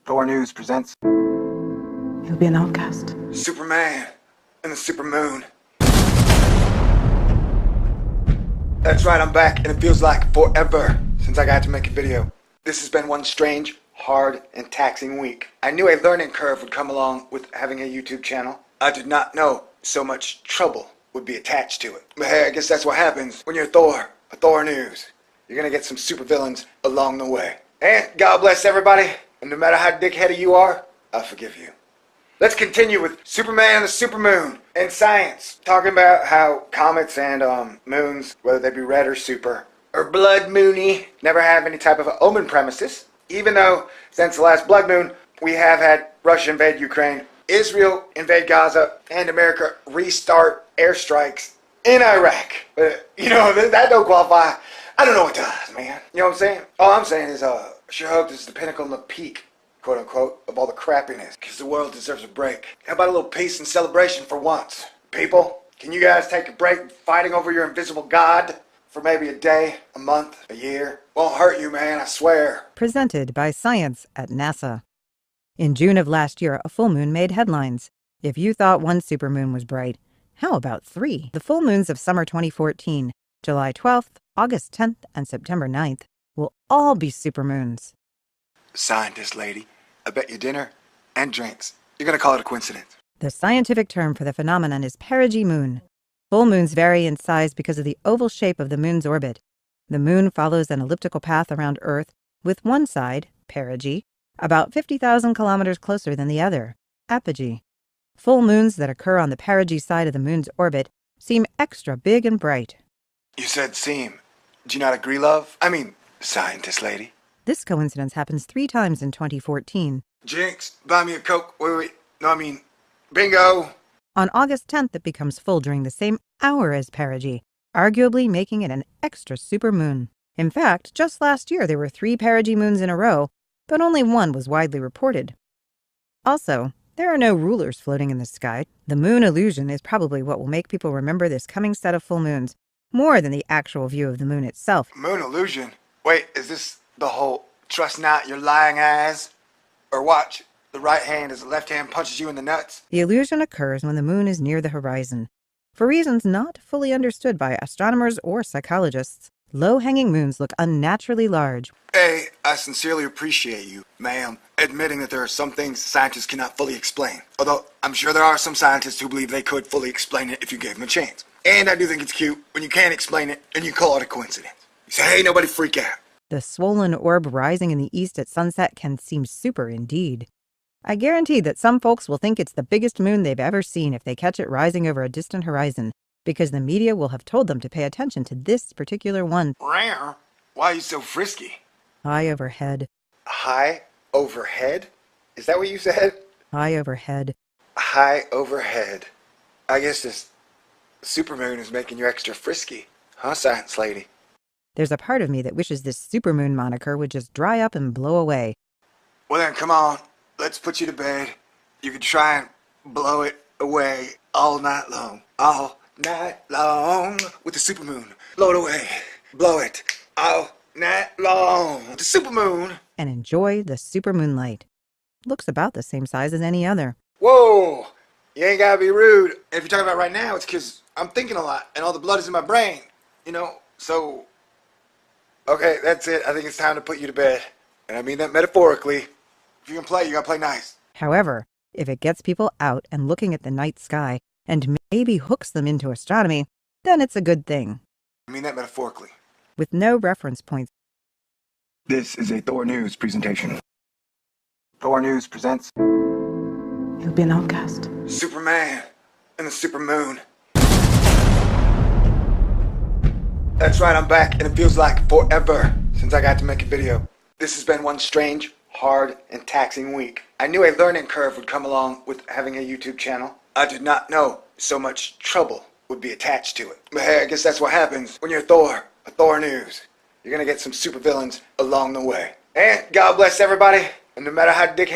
Thor News presents You'll be an outcast. Superman and the Supermoon. That's right, I'm back, and it feels like forever since I got to make a video. This has been one strange, hard, and taxing week. I knew a learning curve would come along with having a YouTube channel. I did not know so much trouble would be attached to it. But hey, I guess that's what happens when you're Thor News. You're gonna get some supervillains along the way. And God bless everybody, and no matter how dickheaded you are, I forgive you. Let's continue with Superman and the Supermoon and science. Talking about how comets and moons, whether they be red or super, or blood moony, never have any type of omen premises. Even though, since the last blood moon, we have had Russia invade Ukraine, Israel invade Gaza, and America restart airstrikes in Iraq. But, that don't qualify. I don't know what does, man. You know what I'm saying? All I'm saying is, I sure hope this is the pinnacle and the peak, quote unquote, of all the crappiness, because the world deserves a break. How about a little peace and celebration for once? People, can you guys take a break fighting over your invisible god for maybe a day, a month, a year? Won't hurt you, man, I swear. Presented by Science at NASA. In June of last year, a full moon made headlines. If you thought one supermoon was bright, how about three? The full moons of summer 2014, July 12th, August 10th, and September 9th, will all be supermoons. Scientist lady, I bet you dinner and drinks. You're gonna call it a coincidence. The scientific term for the phenomenon is perigee moon. Full moons vary in size because of the oval shape of the moon's orbit. The moon follows an elliptical path around Earth, with one side, perigee, about 50,000 kilometers closer than the other, apogee. Full moons that occur on the perigee side of the moon's orbit seem extra big and bright. You said seem. Do you not agree, love? I mean, scientist lady. This coincidence happens 3 times in 2014. Jinx, buy me a Coke. Wait. No, I mean, bingo. On August 10th, it becomes full during the same hour as perigee, arguably making it an extra supermoon. In fact, just last year there were 3 perigee moons in a row, but only one was widely reported. Also, there are no rulers floating in the sky. The moon illusion is probably what will make people remember this coming set of full moons, more than the actual view of the moon itself. Moon illusion? Wait, is this the whole trust not your lying eyes? Or watch, the right hand as the left hand punches you in the nuts? The illusion occurs when the moon is near the horizon. For reasons not fully understood by astronomers or psychologists, low-hanging moons look unnaturally large. Hey, I sincerely appreciate you, ma'am, admitting that there are some things scientists cannot fully explain. Although, I'm sure there are some scientists who believe they could fully explain it if you gave them a chance. And I do think it's cute when you can't explain it and you call it a coincidence. You say, hey, nobody freak out. The swollen orb rising in the east at sunset can seem super indeed. I guarantee that some folks will think it's the biggest moon they've ever seen if they catch it rising over a distant horizon, because the media will have told them to pay attention to this particular one. Rare? Why are you so frisky? High overhead. High overhead? Is that what you said? High overhead. High overhead. I guess this supermoon is making you extra frisky. Huh, science lady? There's a part of me that wishes this supermoon moniker would just dry up and blow away. Well then, come on. Let's put you to bed. You can try and blow it away all night long. All night long with the supermoon. Blow it away. Blow it all night long with the supermoon. And enjoy the super moonlight. Looks about the same size as any other. Whoa! You ain't gotta be rude. If you're talking about right now, it's because I'm thinking a lot and all the blood is in my brain. So... Okay, that's it. I think it's time to put you to bed. And I mean that metaphorically. If you can play, you gotta play nice. However, if it gets people out and looking at the night sky and maybe hooks them into astronomy, then it's a good thing. I mean that metaphorically. With no reference points. This is a Thor News presentation. Thor News presents You'll be an outcast. Superman and the Supermoon. That's right, I'm back, and it feels like forever since I got to make a video. This has been one strange, hard, and taxing week. I knew a learning curve would come along with having a YouTube channel. I did not know so much trouble would be attached to it. But hey, I guess that's what happens when you're Thor News. You're gonna get some supervillains along the way. And God bless everybody, and no matter how dickhead